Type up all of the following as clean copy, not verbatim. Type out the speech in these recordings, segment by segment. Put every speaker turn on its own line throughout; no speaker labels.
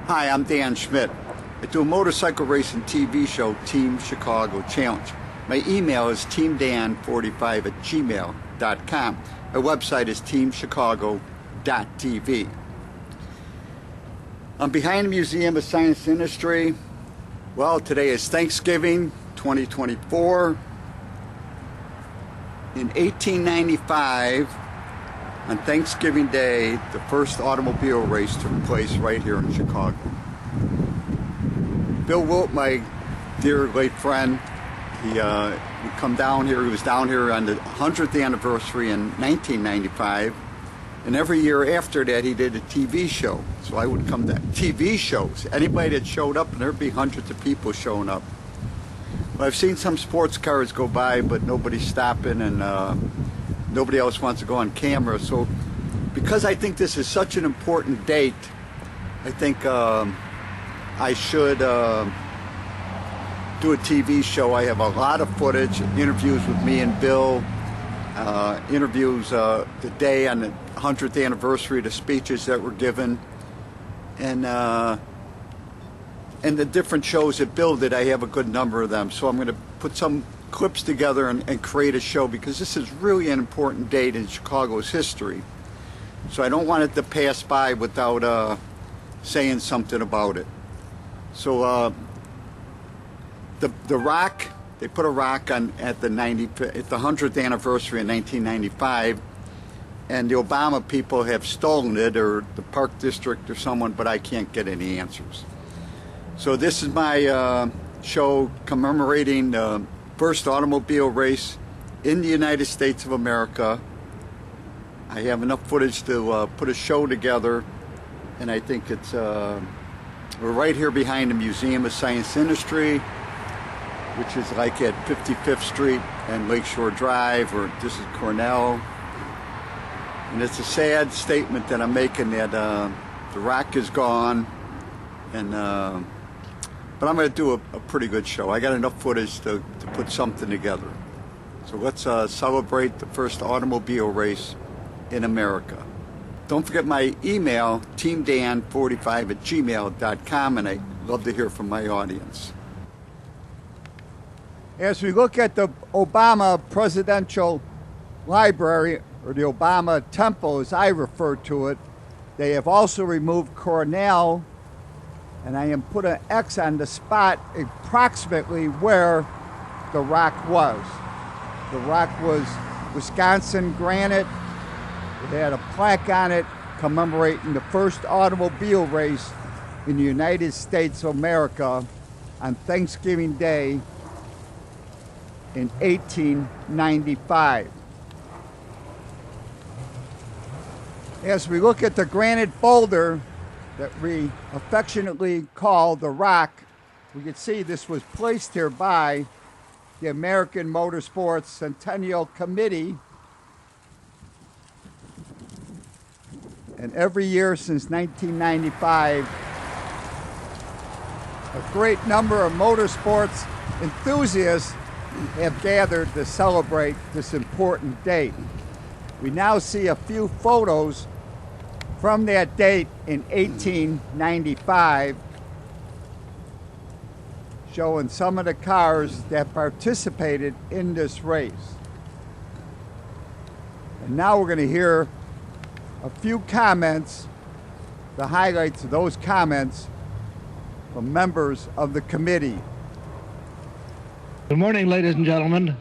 Hi, I'm Dan Schmitt. I do a motorcycle racing TV show, Team Chicago Challenge. My email is teamdan45@gmail.com. My website is teamchicago.tv. I'm behind the Museum of Science and Industry. Well, today is Thanksgiving 2024. In 1895, on Thanksgiving Day, the first automobile race took place right here in Chicago. Bill Wildt, my dear late friend, he would come down here. He was down here on the 100th anniversary in 1995, and every year after that he did a TV show. So I would come to TV shows. Anybody that showed up, and there'd be hundreds of people showing up. Well, I've seen some sports cars go by, but nobody's stopping, and nobody else wants to go on camera. So because I think this is such an important date, I think I should do a TV show. I have a lot of footage, interviews with me and Bill, interviews the day on the 100th anniversary, the speeches that were given, and the different shows that Bill did. I have a good number of them. So I'm going to put some clips together and create a show, because this is really an important date in Chicago's history. So I don't want it to pass by without saying something about it. So the rock, they put a rock on at the 100th anniversary in 1995, and the Obama people have stolen it, or the Park District or someone, but I can't get any answers. So this is my show commemorating the first automobile race in the United States of America. I have enough footage to put a show together, and I think it's we're right here behind the Museum of Science and Industry, which is like at 55th Street and Lakeshore Drive, or this is Cornell. And it's a sad statement that I'm making, that the rock is gone, and but I'm going to do a pretty good show. I got enough footage to put something together. So let's celebrate the first automobile race in America. Don't forget my email, teamdan45@gmail.com, and I'd love to hear from my audience. As we look at the Obama Presidential Library, or the Obama Temple as I refer to it, they have also removed Cornell, and I am put an X on the spot approximately where the rock was. The rock was Wisconsin granite. It had a plaque on it commemorating the first automobile race in the United States of America on Thanksgiving Day in 1895. As we look at the granite boulder that we affectionately call the rock, we can see this was placed here by the American Motorsports Centennial Committee. And every year since 1995, a great number of motorsports enthusiasts have gathered to celebrate this important date. We now see a few photos from that date in 1895, showing some of the cars that participated in this race. And now we're going to hear a few comments, the highlights of those comments from members of the committee.
Good morning, ladies and gentlemen.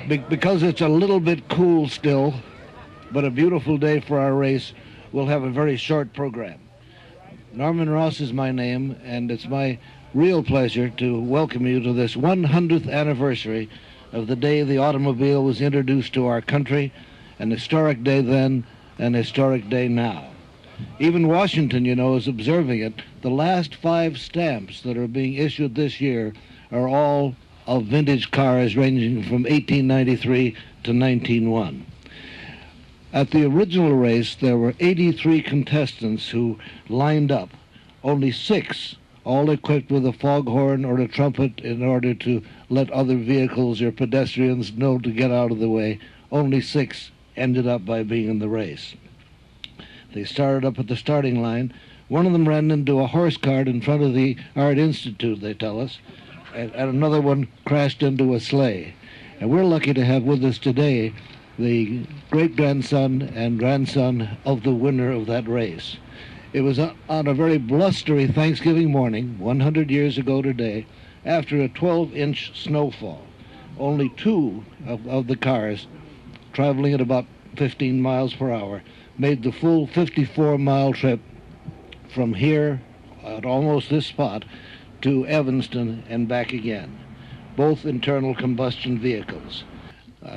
Because it's a little bit cool still, but a beautiful day for our race, we'll have a very short program. Norman Ross is my name, and it's my real pleasure to welcome you to this 100th anniversary of the day the automobile was introduced to our country, an historic day then, an historic day now. Even Washington, you know, is observing it. The last 5 stamps that are being issued this year are all of vintage cars ranging from 1893 to 1901. At the original race, there were 83 contestants who lined up. Only 6, all equipped with a foghorn or a trumpet in order to let other vehicles or pedestrians know to get out of the way. Only 6 ended up by being in the race. They started up at the starting line. One of them ran into a horse cart in front of the Art Institute, they tell us, and another one crashed into a sleigh. And we're lucky to have with us today the great-grandson and grandson of the winner of that race. It was on a very blustery Thanksgiving morning, 100 years ago today, after a 12-inch snowfall. Only two of the cars, traveling at about 15 miles per hour, made the full 54-mile trip from here at almost this spot to Evanston and back again, both internal combustion vehicles.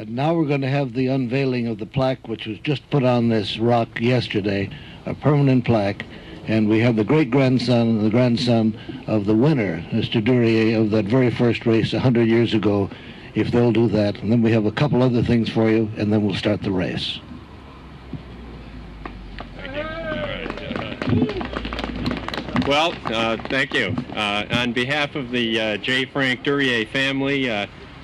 Now we're going to have the unveiling of the plaque, which was just put on this rock yesterday, a permanent plaque, and we have the great-grandson and the grandson of the winner, Mr. Duryea, of that very first race 100 years ago, if they'll do that. And then we have a couple other things for you, and then we'll start the race.
Well, thank you. On behalf of the J. Frank Duryea family,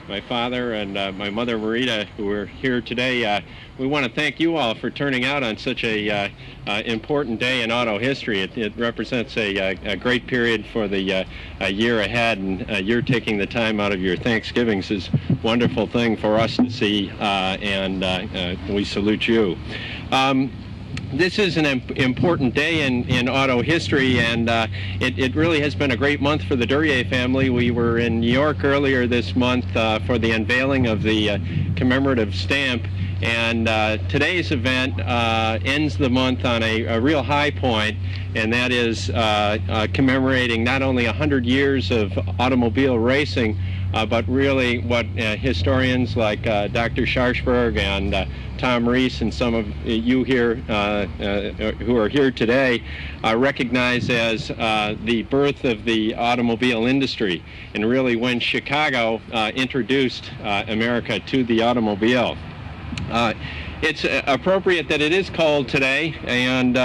my father and my mother Marita, who are here today, we want to thank you all for turning out on such a important day in auto history. It represents a great period for the year ahead, and you're taking the time out of your Thanksgivings is a wonderful thing for us to see, and we salute you. This is an important day in auto history, and it really has been a great month for the Duryea family. We were in New York earlier this month for the unveiling of the commemorative stamp, and today's event ends the month on a real high point, and that is commemorating not only 100 years of automobile racing, but really what historians like Dr. Scharsberg and Tom Rees and some of you here who are here today recognize as the birth of the automobile industry, and really when Chicago introduced America to the automobile. It's appropriate that it is cold today, and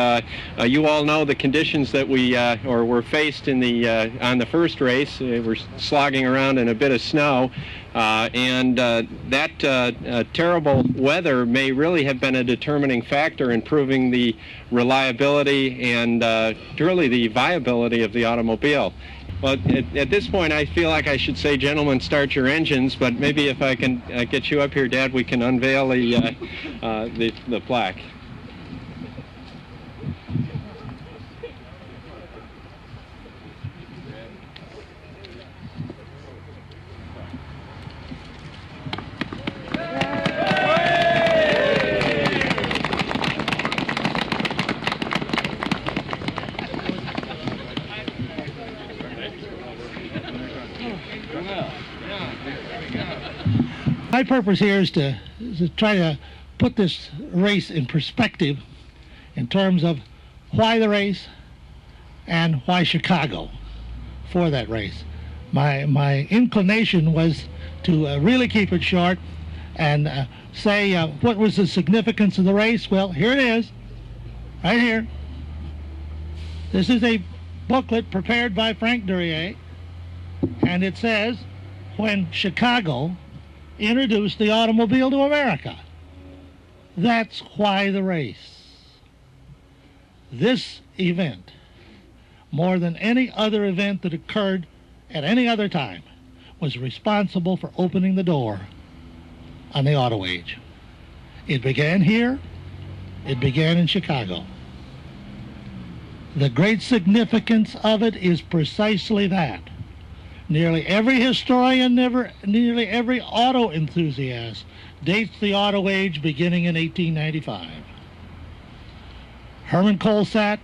you all know the conditions that we were faced in the on the first race. We're slogging around in a bit of snow, and that terrible weather may really have been a determining factor in proving the reliability and truly the viability of the automobile. Well, at this point, I feel like I should say, gentlemen, start your engines, but maybe if I can get you up here, Dad, we can unveil the plaque.
My purpose here is to try to put this race in perspective in terms of why the race and why Chicago for that race. My inclination was to really keep it short and say what was the significance of the race. Well, here it is, right here. This is a booklet prepared by Frank Duryea, and it says, when Chicago introduced the automobile to America. That's why the race. This event, more than any other event that occurred at any other time, was responsible for opening the door on the auto age. It began here. It began in Chicago. The great significance of it is precisely that. Nearly every historian, nearly every auto enthusiast dates the auto age beginning in 1895. Herman Colsatt,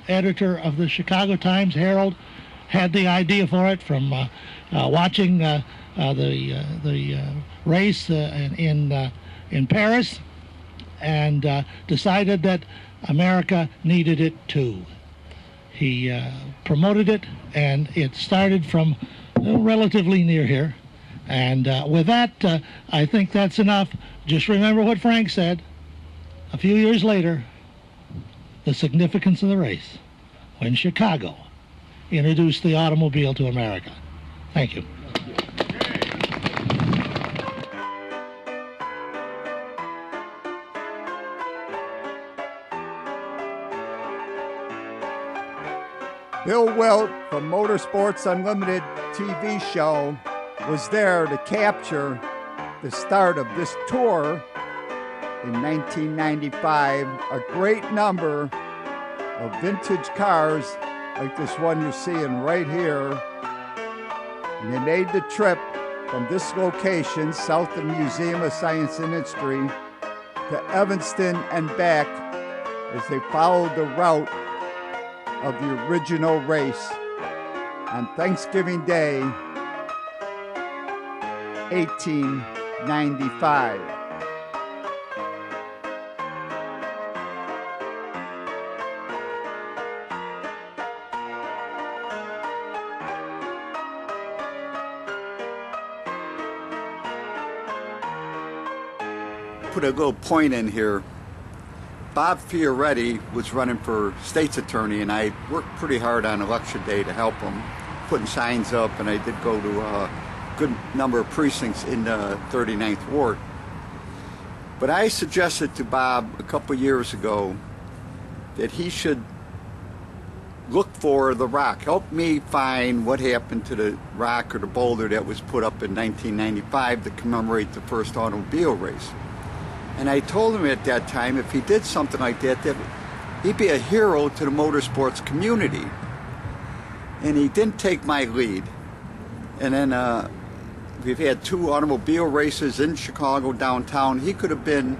editor of the Chicago Times-Herald, had the idea for it from watching the race in Paris, and decided that America needed it too. He promoted it, and it started from relatively near here. And with that, I think that's enough. Just remember what Frank said a few years later, the significance of the race, when Chicago introduced the automobile to America. Thank you.
Bill Wildt from Motorsports Unlimited TV show was there to capture the start of this tour in 1995. A great number of vintage cars like this one you're seeing right here. And they made the trip from this location, south of the Museum of Science and Industry, to Evanston and back as they followed the route of the original race on Thanksgiving Day, 1895.
Put a little point in here. Bob Fioretti was running for state's attorney, and I worked pretty hard on election day to help him, putting signs up, and I did go to a good number of precincts in the 39th Ward. But I suggested to Bob a couple years ago that he should look for the rock. Help me find what happened to the rock or the boulder that was put up in 1995 to commemorate the first automobile race. And I told him at that time if he did something like that, that he'd be a hero to the motorsports community. And he didn't take my lead. And then we've had 2 automobile races in Chicago downtown. He could have been,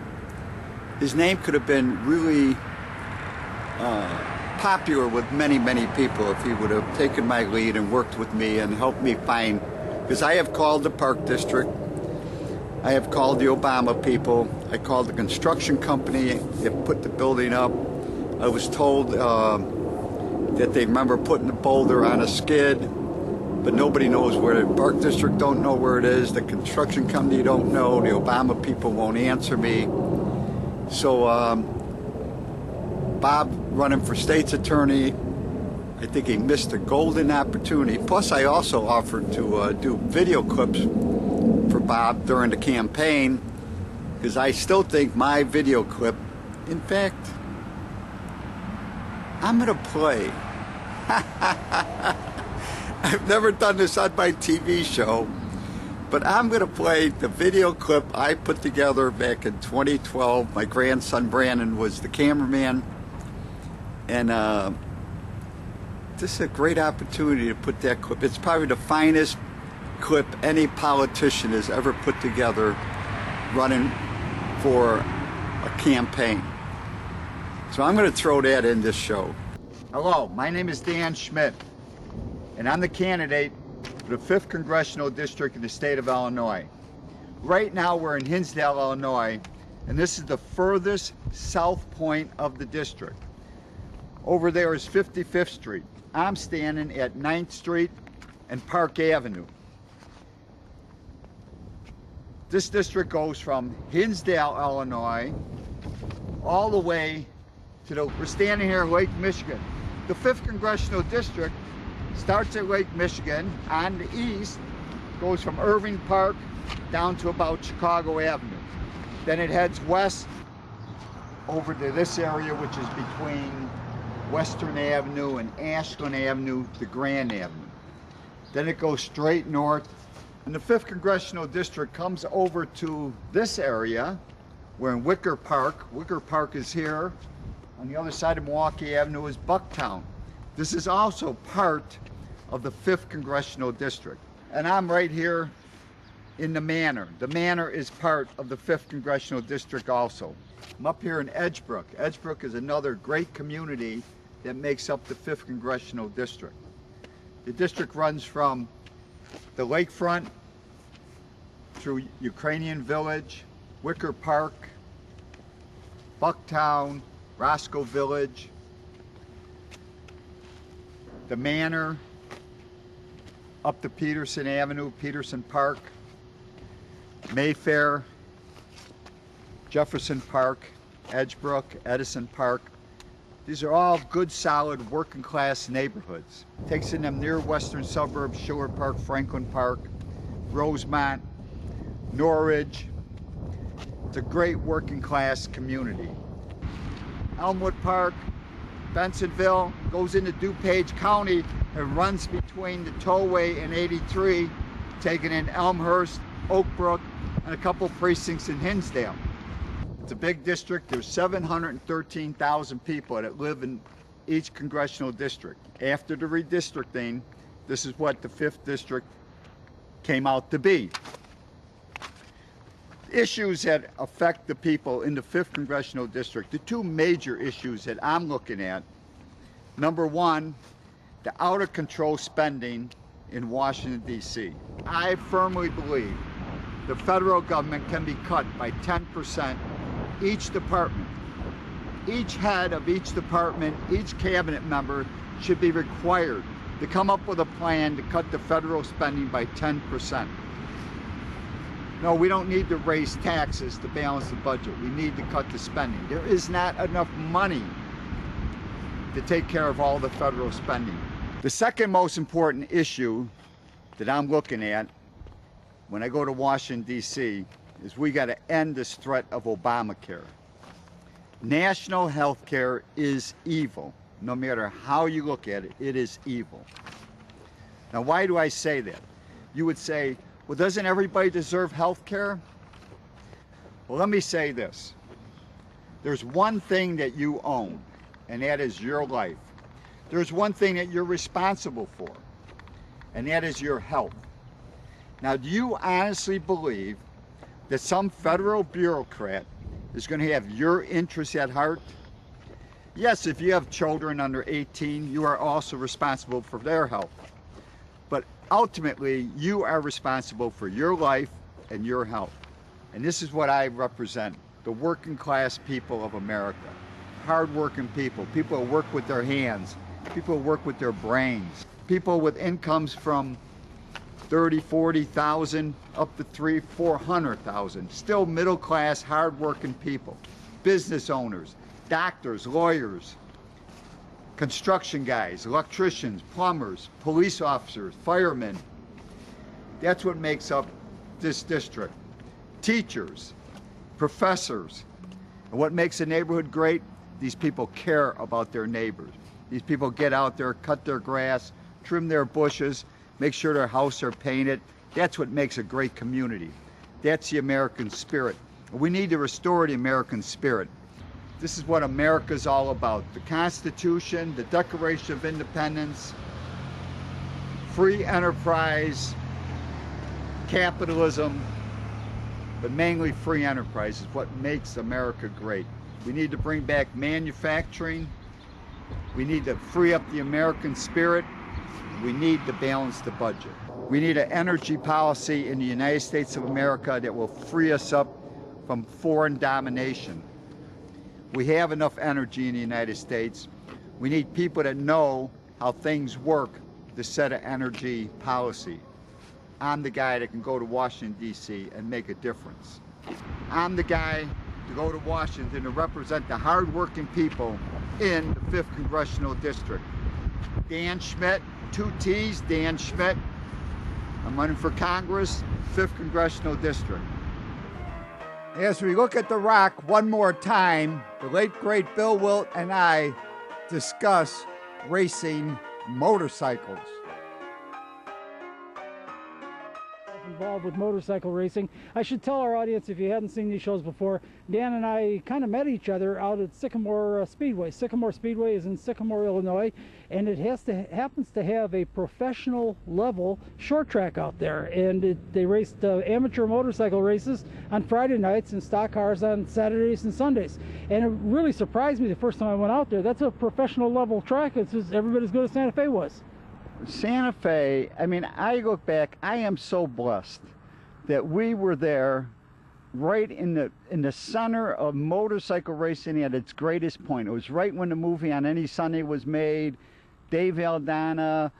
his name could have been really popular with many, many people if he would have taken my lead and worked with me and helped me find, because I have called the Park District, I have called the Obama people, I called the construction company that put the building up. I was told that they remember putting the boulder on a skid, but nobody knows where. The Park District don't know where it is, the construction company don't know, the Obama people won't answer me. So Bob running for state's attorney, I think he missed a golden opportunity. Plus I also offered to do video clips for Bob during the campaign, because I still think my video clip, in fact, I'm going to play. I've never done this on my TV show, but I'm going to play the video clip I put together back in 2012. My grandson Brandon was the cameraman, and this is a great opportunity to put that clip. It's probably the finest clip any politician has ever put together running for a campaign. So I'm going to throw that in this show. Hello, my name is Dan Schmitt, and I'm the candidate for the 5th Congressional District in the state of Illinois. Right now we're in Hinsdale, Illinois, and this is the furthest south point of the district. Over there is 55th Street. I'm standing at 9th Street and Park Avenue. This district goes from Hinsdale, Illinois, all the way to we're standing here at Lake Michigan. The 5th Congressional District starts at Lake Michigan on the east, goes from Irving Park down to about Chicago Avenue. Then it heads west over to this area, which is between Western Avenue and Ashland Avenue to Grand Avenue. Then it goes straight north, and the 5th Congressional District comes over to this area. We're in Wicker Park. Wicker Park is here. On the other side of Milwaukee Avenue is Bucktown. This is also part of the 5th Congressional District. And I'm right here in the Manor. The Manor is part of the 5th Congressional District also. I'm up here in Edgebrook. Edgebrook is another great community that makes up the 5th Congressional District. The district runs from the lakefront through Ukrainian Village, Wicker Park, Bucktown, Roscoe Village, the Manor, up to Peterson Avenue, Peterson Park, Mayfair, Jefferson Park, Edgebrook, Edison Park. These are all good, solid, working class neighborhoods. Takes in them near western suburbs, Schiller Park, Franklin Park, Rosemont, Norridge. It's a great working class community. Elmwood Park,
Bensonville, goes into DuPage County, and runs between the Tollway and 83, taking in Elmhurst, Oak Brook, and a couple precincts in Hinsdale. It's a big district. There's 713,000 people that live in each congressional district. After the redistricting, this is what the 5th district came out to be. Issues that affect the people in the 5th congressional district, the two major issues that I'm looking at: number one, the out of control spending in Washington, D.C. I firmly believe the federal government can be cut by 10%. Each department, each head of each department, each cabinet member should be required to come up with a plan to cut the federal spending by 10%. No, we don't need to raise taxes to balance the budget. We need to cut the spending. There is not enough money to take care of all the federal spending. The second most important issue that I'm looking at when I go to Washington, D.C., is we got to end this threat of Obamacare. National health care is evil. No matter how you look at it, it is evil. Now, why do I say that? You would say, well, doesn't everybody deserve health care? Well, let me say this. There's one thing that you own, and that is your life. There's one thing that you're responsible for, and that is your health. Now, do you honestly believe that some federal bureaucrat is going to have your interests at heart? Yes, if you have children under 18, you are also responsible for their health. But ultimately, you are responsible for your life and your health. And this is what I represent: the working class people of America. Hard-working people, people who work with their hands, people who work with their brains, people with incomes from 30, 40,000 up to 300,000, 400,000. Still middle-class, hard-working people. Business owners, doctors, lawyers, construction guys, electricians, plumbers, police officers, firemen. That's what makes up this district. Teachers, professors. And what makes a neighborhood great? These people care about their neighbors. These people get out there, cut their grass, trim their bushes, make sure their houses are painted. That's what makes a great community. That's the American spirit. We need to restore the American spirit. This is what America's all about: the Constitution, the Declaration of Independence, free enterprise, capitalism, but mainly free enterprise is what makes America great. We need to bring back manufacturing. We need to free up the American spirit. We need to balance the budget. We need an energy policy in the United States of America that will free us up from foreign domination. We have enough energy in the United States. We need people that know how things work to set an energy policy. I'm the guy that can go to Washington, D.C. and make a difference. I'm the guy to go to Washington to represent the hard-working people in the 5th Congressional District. Dan Schmitt, 2 T's, Dan Schmitt. I'm running for Congress, 5th Congressional District. As we look at the rock one more time, the late great Bill Wildt and I discuss racing motorcycles.
Involved with motorcycle racing. I should tell our audience, if you hadn't seen these shows before, Dan and I kind of met each other out at Sycamore Speedway. Sycamore Speedway is in Sycamore, Illinois, and it happens to have a professional level short track out there. And they raced amateur motorcycle races on Friday nights and stock cars on Saturdays and Sundays. And it really surprised me the first time I went out there. That's a professional level track. It's just every bit as good as Santa Fe was.
Santa Fe, I mean, I look back, I am so blessed that we were there right in the center of motorcycle racing at its greatest point. It was right when the movie On Any Sunday was made. Dave Aldana,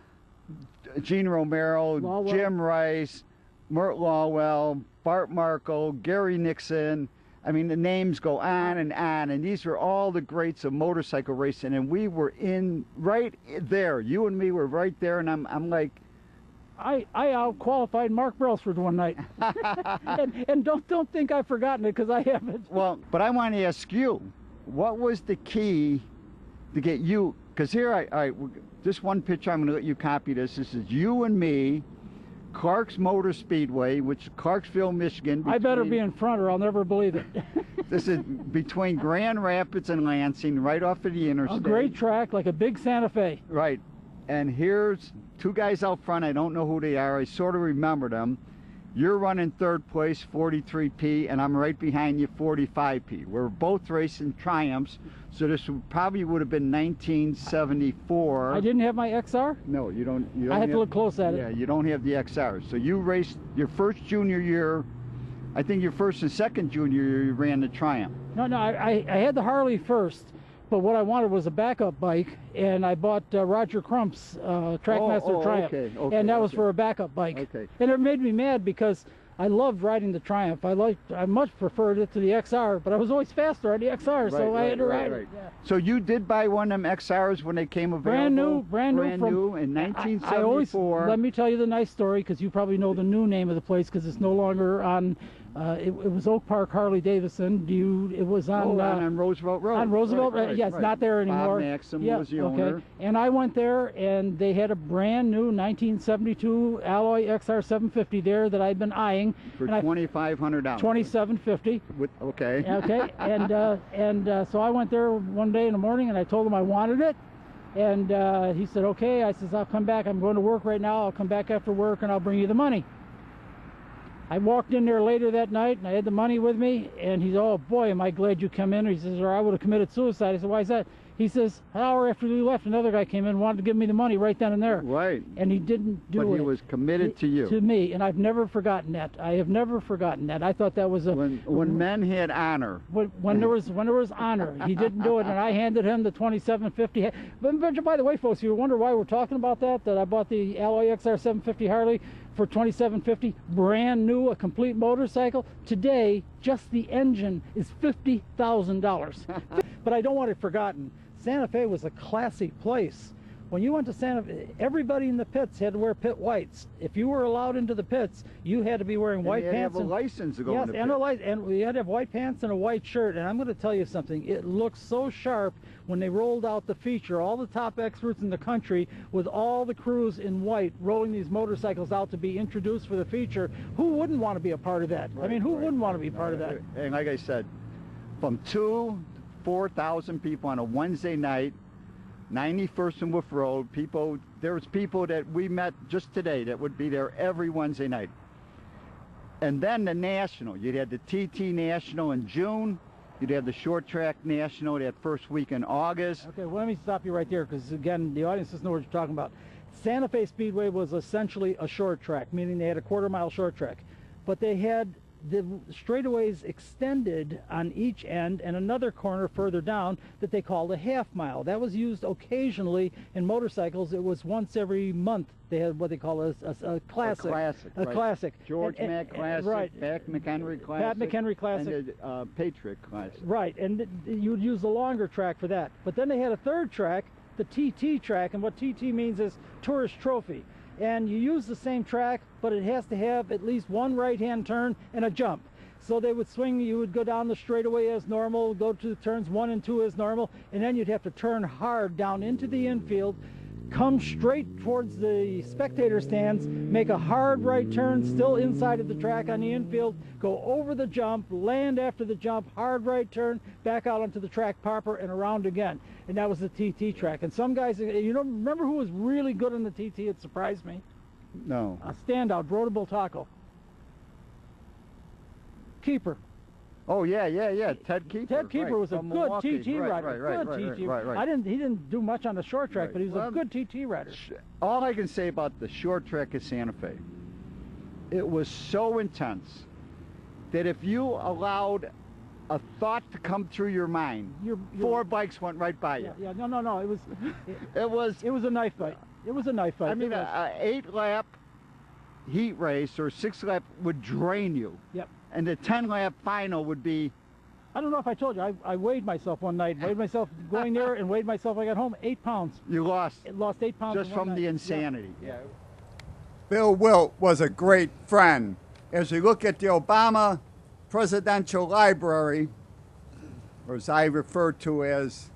Gene Romero,
Lawwell.
Jim Rice, Mert Lawwell, Bart Markle, Gary Nixon. I mean, the names go on, and these were all the greats of motorcycle racing, and we were in right there. You and me were right there, and I'm like,
I out-qualified Mark Brailsford one night. and don't think I've forgotten it, because I haven't.
Well, but I want to ask you, what was the key to get you, because here, all right, this one picture, I'm going to let you copy this. This is you and me, Clark's Motor Speedway, which is Clarksville, Michigan.
I better be in front or I'll never believe it.
This is between Grand Rapids and Lansing, right off of the interstate.
A great track, like a big Santa Fe.
Right. And here's two guys out front. I don't know who they are. I sort of remember them. You're running third place, 43P, and I'm right behind you, 45P. We're both racing Triumphs, so this probably would have been 1974.
I didn't have my XR?
No, you don't.
I had to look close at it.
Yeah, you don't have the XR. So you raced your first junior year. I think your first and second junior year you ran the Triumph.
No, I had the Harley first, but what I wanted was a backup bike, and I bought Roger Crump's Trackmaster Triumph, and that was for a backup bike.
Okay.
And it made me mad because I loved riding the Triumph. I much preferred it to the XR, but I was always faster on the XR, so I had to ride it. Yeah.
So you did buy one of them XRs when they came available?
Brand new in
1974.
Let me tell you the nice story, because you probably know the new name of the place, because it's no longer on. It was Oak Park Harley Davidson. It was on
on Roosevelt Road.
On Roosevelt,
right,
yeah, it's not there anymore.
Bob Maxim was the owner.
And I went there, and they had a brand new 1972 Alloy XR 750 there that I'd been eyeing.
For $2,500.
$2,750.
Okay.
Okay, and so I went there one day in the morning, and I told him I wanted it. And he said, okay. I says, I'll come back. I'm going to work right now. I'll come back after work, and I'll bring you the money. I walked in there later that night, and I had the money with me, and he said, oh boy, am I glad you come in. He says, or I would have committed suicide. I said, why is that? He says, an hour after we left, another guy came in and wanted to give me the money right then and there.
Right.
And he didn't do it.
But he was committed to you.
To me, and I've never forgotten that. I have never forgotten that. I thought that was a...
When men had honor.
When there was honor, he didn't do it, and I handed him the $2,750. But by the way, folks, you wonder why we're talking about that I bought the Alloy XR 750 Harley for $2,750, brand new, a complete motorcycle. Today, just the engine is $50,000. But I don't want it forgotten. Santa Fe was a classy place. When you went to Santa Fe, everybody in the pits had to wear pit whites. If you were allowed into the pits, you had to be wearing white pants.
You had to have a license to go in the pits.
And we had to have white pants and a white shirt. And I'm going to tell you something. It looked so sharp when they rolled out the feature. All the top experts in the country, with all the crews in white, rolling these motorcycles out to be introduced for the feature. Who wouldn't want to be a part of that?
Right,
I mean, who wouldn't want to be part of that?
And like I said, from 2,000 to 4,000 people on a Wednesday night, 91st and Wolf Road, there was people that we met just today that would be there every Wednesday night. And then the National, you'd have the TT National in June, you'd have the Short Track National that first week in August.
Okay, well, let me stop you right there, because again, the audience doesn't know what you're talking about. Santa Fe Speedway was essentially a short track, meaning they had a quarter-mile short track. But they had the straightaways extended on each end and another corner further down that they called a half mile. That was used occasionally in motorcycles. It was once every month. They had what they call a classic. A classic.
George Mack Classic,
right.
Pat McHenry Classic.
Pat McHenry Classic.
And the Patriot Classic.
Right, and you would use the longer track for that. But then they had a third track, the TT track, and what TT means is Tourist Trophy. And you use the same track, but it has to have at least one right-hand turn and a jump. So they would swing, you would go down the straightaway as normal, go to turns 1 and 2 as normal, and then you'd have to turn hard down into the infield, come straight towards the spectator stands, make a hard right turn, still inside of the track on the infield, go over the jump, land after the jump, hard right turn, back out onto the track proper, and around again. And that was the TT track. And some guys, remember who was really good on the TT? It surprised me.
No.
A standout, Broda Bultaco. Keeper.
Oh yeah, Ted Keeper.
Ted Keeper was a good
Milwaukee.
TT rider. Good TT.
Right.
He didn't do much on the short track, but he was a good TT rider.
All I can say about the short track at Santa Fe, it was so intense that if you allowed a thought to come through your mind, 4 bikes went right by you.
Yeah, no. It was a knife fight. It was a knife fight.
I mean, an 8-lap heat race or 6-lap would drain you.
Yep.
And the 10-lap final would be...
I don't know if I told you, I weighed myself one night, weighed myself going there and weighed myself when I got home, 8 pounds.
You lost.
Lost 8 pounds
just from the insanity.
Yeah.
Bill
Wildt was a great friend. As we look at the Obama Presidential Library, or as I refer to as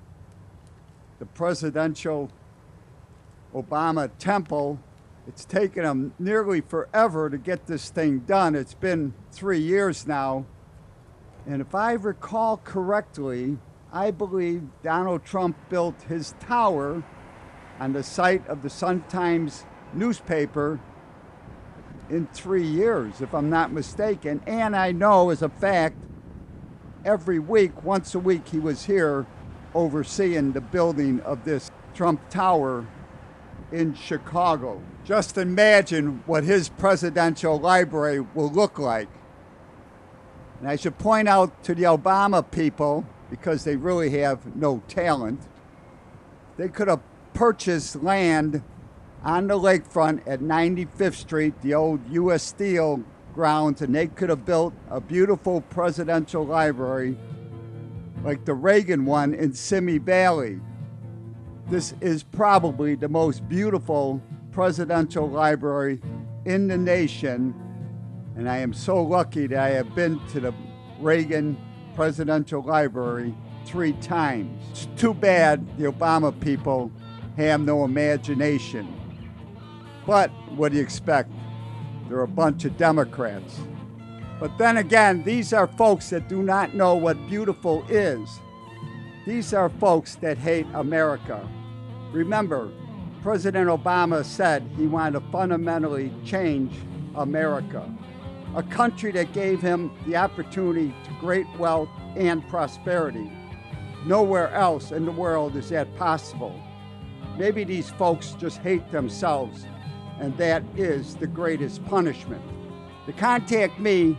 the
the presidential Obama temple. It's taken them nearly forever to get this thing done. It's been 3 years now. And if I recall correctly, I believe Donald Trump built his tower on the site of the Sun-Times newspaper in 3 years, if I'm not mistaken. And I know as a fact, every week, once a week, he was here overseeing the building of this Trump Tower in Chicago. Just imagine what his presidential library will look like. And I should point out to the Obama people, because they really have no talent, they could have purchased land on the lakefront at 95th Street, the old U.S. Steel grounds, and they could have built a beautiful presidential library like the Reagan one in Simi Valley. This is probably the most beautiful presidential library in the nation, and I am so lucky that I have been to the Reagan Presidential Library 3 times. It's too bad the Obama people have no imagination. But what do you expect? They're a bunch of Democrats. But then again, these are folks that do not know what beautiful is. These are folks that hate America. Remember, President Obama said he wanted to fundamentally change America, a country that gave him the opportunity to great wealth and prosperity. Nowhere else in the world is that possible. Maybe these folks just hate themselves, and that is the greatest punishment. To contact me,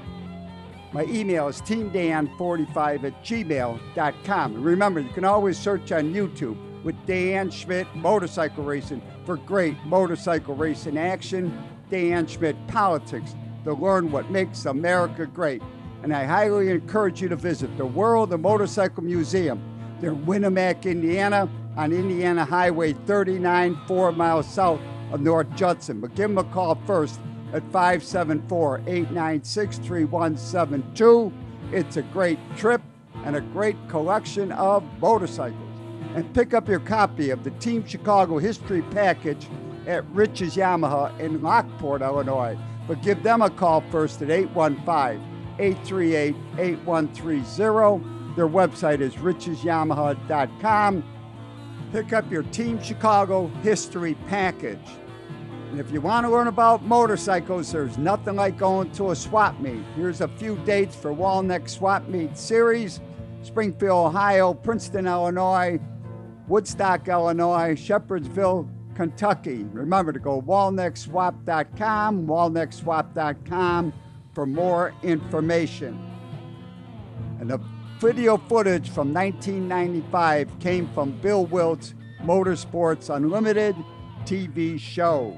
my email is teamdan45@gmail.com. And remember, you can always search on YouTube with Dan Schmitt Motorcycle Racing for great motorcycle racing action, Dan Schmitt Politics, to learn what makes America great. And I highly encourage you to visit the World of Motorcycle Museum. They're in Winamac, Indiana, on Indiana Highway 39, 4 miles south of North Judson. But give them a call first at 574-896-3172. It's a great trip and a great collection of motorcycles. And pick up your copy of the Team Chicago History Package at Rich's Yamaha in Lockport, Illinois. But give them a call first at 815-838-8130. Their website is richesyamaha.com. Pick up your Team Chicago History Package. And if you want to learn about motorcycles, there's nothing like going to a swap meet. Here's a few dates for Walnut Swap Meet Series: Springfield, Ohio; Princeton, Illinois; Woodstock, Illinois; Shepherdsville, Kentucky. Remember to go walnutswap.com, walnutswap.com for more information. And the video footage from 1995 came from Bill Wildt's Motorsports Unlimited TV show.